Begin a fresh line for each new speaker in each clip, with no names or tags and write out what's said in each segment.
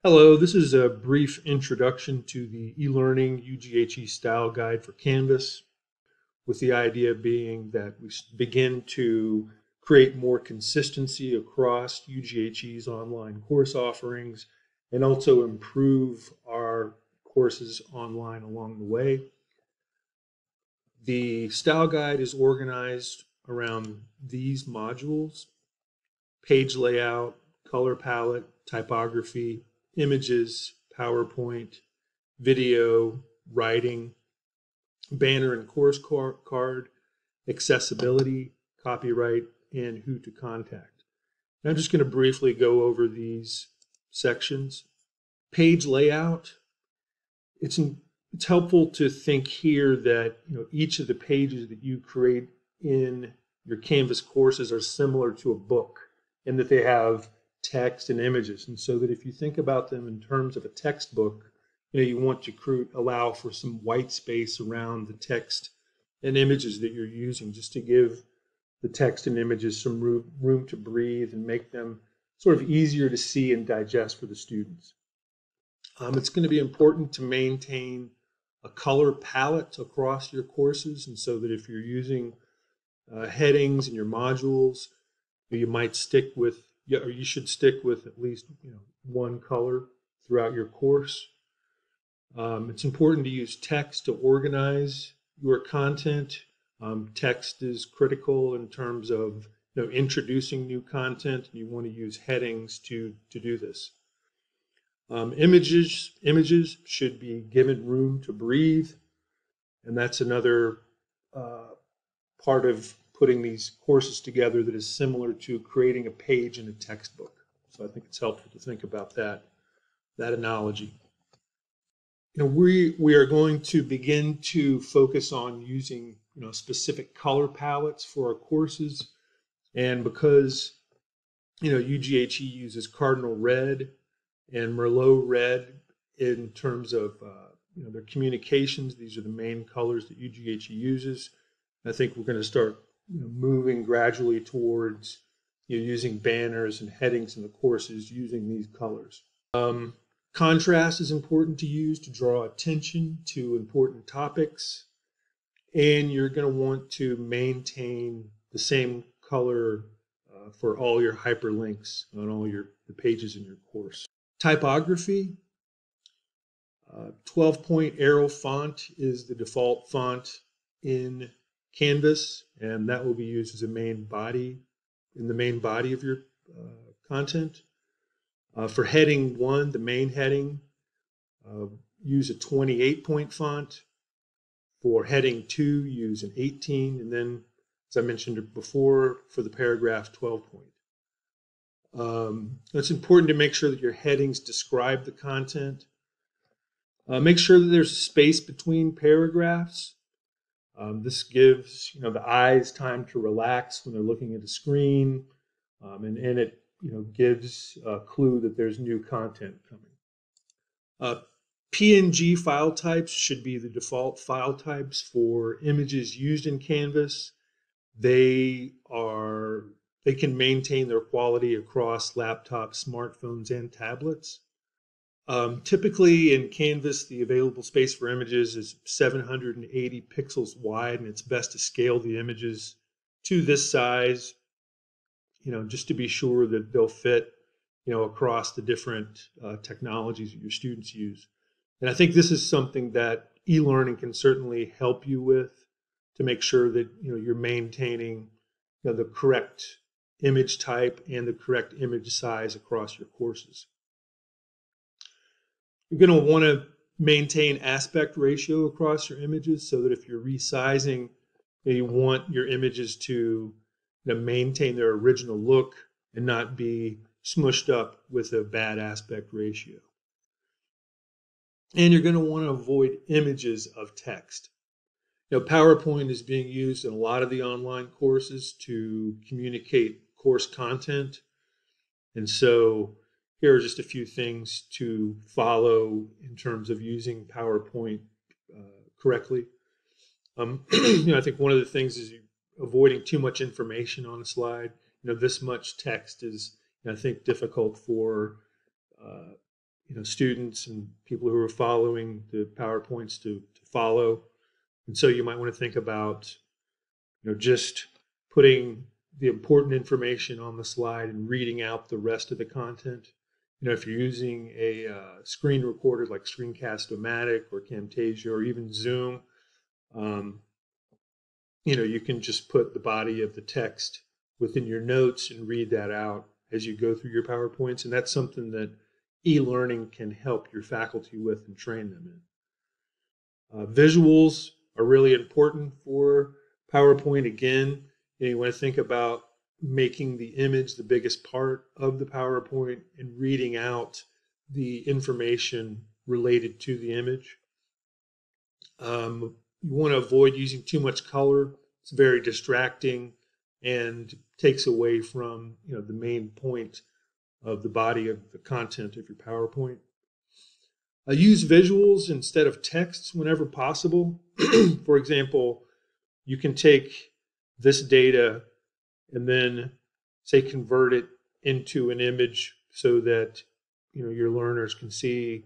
Hello, this is a brief introduction to the e-learning UGHE style guide for Canvas, with the idea being that we begin to create more consistency across UGHE's online course offerings and also improve our courses online along the way. The style guide is organized around these modules: page layout, color palette, typography, images, PowerPoint, video, writing, banner and course card, accessibility, copyright, and who to contact. And I'm just going to briefly go over these sections. Page layout. It's helpful to think here that each of the pages that you create in your Canvas courses are similar to a book, and that they have text and images. And so that if you think about them in terms of a textbook, you want to allow for some white space around the text and images that you're using, just to give the text and images some room to breathe and make them sort of easier to see and digest for the students. It's going to be important to maintain a color palette across your courses, and so that if you're using headings in your modules, you might stick with, or you should stick with at least one color throughout your course. It's important to use text to organize your content. Text is critical in terms of introducing new content, and you want to use headings to do this. Images should be given room to breathe, and that's another part of putting these courses together that is similar to creating a page in a textbook. So I think it's helpful to think about that analogy. We are going to begin to focus on using specific color palettes for our courses, and because UGHE uses cardinal red and Merlot red in terms of their communications, these are the main colors that UGHE uses. I think we're going to start moving gradually towards using banners and headings in the courses using these colors. Contrast is important to use to draw attention to important topics, and you're going to want to maintain the same color for all your hyperlinks on all the pages in your course. Typography. 12-point arrow font is the default font in Canvas, and that will be used as a main body in the main body of your content. For heading 1, the main heading, use a 28-point font. For heading 2, use an 18, and then, as I mentioned before, for the paragraph, 12-point. It's important to make sure that your headings describe the content. Make sure that there's a space between paragraphs. This gives the eyes time to relax when they're looking at a screen, and it gives a clue that there's new content coming. PNG file types should be the default file types for images used in Canvas. They can maintain their quality across laptops, smartphones, and tablets. Typically in Canvas, the available space for images is 780 pixels wide, and it's best to scale the images to this size, just to be sure that they'll fit, across the different technologies that your students use. And I think this is something that e-learning can certainly help you with, to make sure that you're maintaining the correct image type and the correct image size across your courses. You're going to want to maintain aspect ratio across your images, so that if you're resizing, you want your images to maintain their original look and not be smushed up with a bad aspect ratio. And you're going to want to avoid images of text. PowerPoint is being used in a lot of the online courses to communicate course content. And so here are just a few things to follow in terms of using PowerPoint correctly. I think one of the things is avoiding too much information on a slide. This much text is, I think, difficult for students and people who are following the PowerPoints to follow. And so you might want to think about, just putting the important information on the slide and reading out the rest of the content. If you're using a screen recorder like Screencast-O-Matic or Camtasia or even Zoom, you can just put the body of the text within your notes and read that out as you go through your PowerPoints. And that's something that e-learning can help your faculty with and train them in. Visuals are really important for PowerPoint. Again, you want to think about making the image the biggest part of the PowerPoint and reading out the information related to the image. You want to avoid using too much color. It's very distracting and takes away from the main point of the body of the content of your PowerPoint. Use visuals instead of texts whenever possible. For example, you can take this data and then, say, convert it into an image so that your learners can see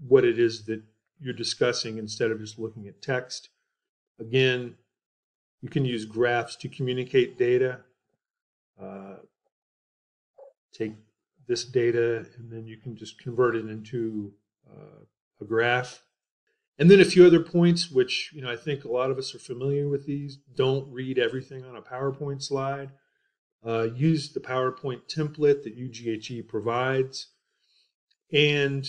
what it is that you're discussing instead of just looking at text. Again, you can use graphs to communicate data. Take this data and then you can just convert it into a graph. And then a few other points, which I think a lot of us are familiar with these. Don't read everything on a PowerPoint slide. Use the PowerPoint template that UGHE provides, and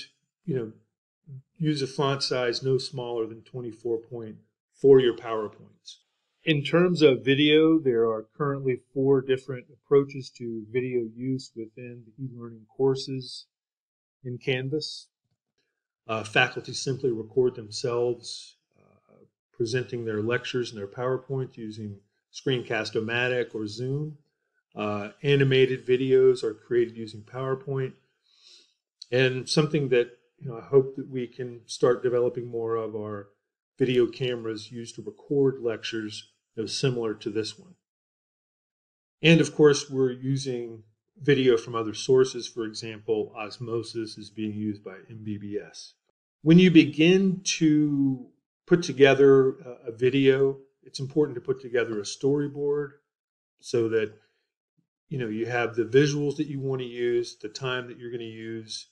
use a font size no smaller than 24 point for your PowerPoints. In terms of video, there are currently 4 different approaches to video use within the e-learning courses in Canvas. Faculty simply record themselves presenting their lectures and their PowerPoint using Screencast-O-Matic or Zoom. Animated videos are created using PowerPoint. And something that I hope that we can start developing more of are video cameras used to record lectures similar to this one. And of course, we're using video from other sources. For example, osmosis is being used by MBBS. When you begin to put together a video, it's important to put together a storyboard so that you have the visuals that you want to use, the time that you're going to use,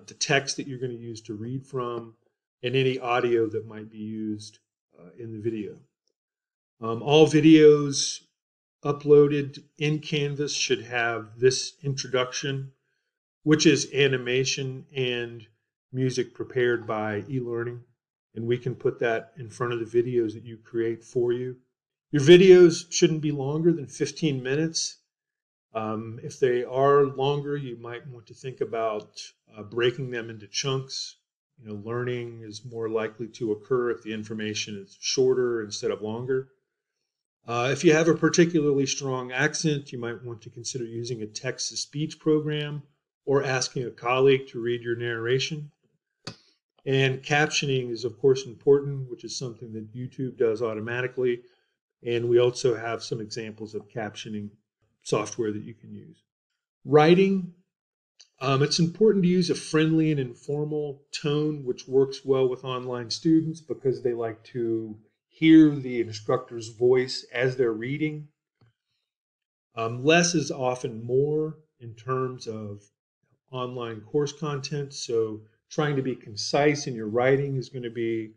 the text that you're going to use to read from, and any audio that might be used in the video. All videos uploaded in Canvas should have this introduction, which is animation and music prepared by e-learning. And we can put that in front of the videos that you create for you. Your videos shouldn't be longer than 15 minutes. If they are longer, you might want to think about breaking them into chunks. Learning is more likely to occur if the information is shorter instead of longer. If you have a particularly strong accent, you might want to consider using a text-to-speech program or asking a colleague to read your narration. And captioning is, of course, important, which is something that YouTube does automatically. And we also have some examples of captioning software that you can use. Writing, it's important to use a friendly and informal tone, which works well with online students because they like to hear the instructor's voice as they're reading. Less is often more in terms of online course content, so trying to be concise in your writing is going to be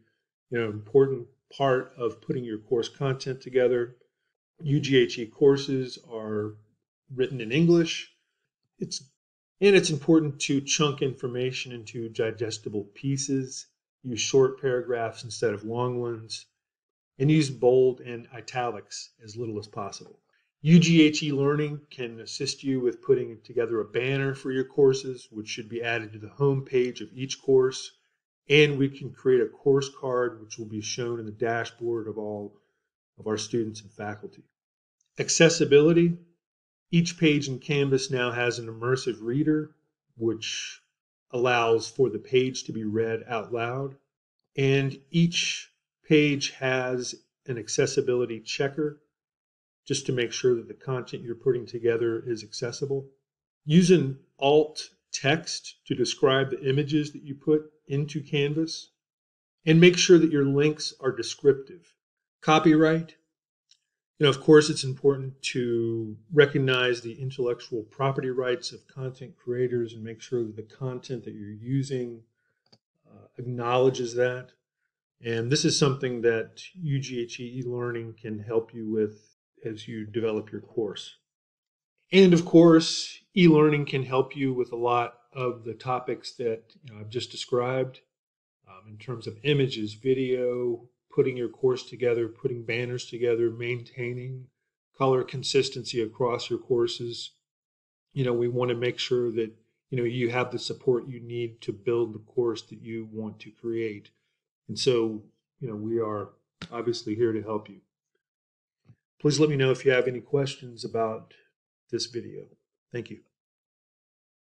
an important part of putting your course content together. UGHE courses are written in English. It's important to chunk information into digestible pieces, use short paragraphs instead of long ones, and use bold and italics as little as possible. UGHE Learning can assist you with putting together a banner for your courses, which should be added to the home page of each course, and we can create a course card, which will be shown in the dashboard of all of our students and faculty. Accessibility. Each page in Canvas now has an immersive reader, which allows for the page to be read out loud, and each page has an accessibility checker just to make sure that the content you're putting together is accessible. Use an Alt text to describe the images that you put into Canvas, and make sure that your links are descriptive. Copyright, of course, it's important to recognize the intellectual property rights of content creators and make sure that the content that you're using acknowledges that. And this is something that UGHE e-learning can help you with as you develop your course. And of course, e-learning can help you with a lot of the topics that I've just described in terms of images, video, putting your course together, putting banners together, maintaining color consistency across your courses. We want to make sure that you have the support you need to build the course that you want to create. And so, we are obviously here to help you. Please let me know if you have any questions about this video. Thank you.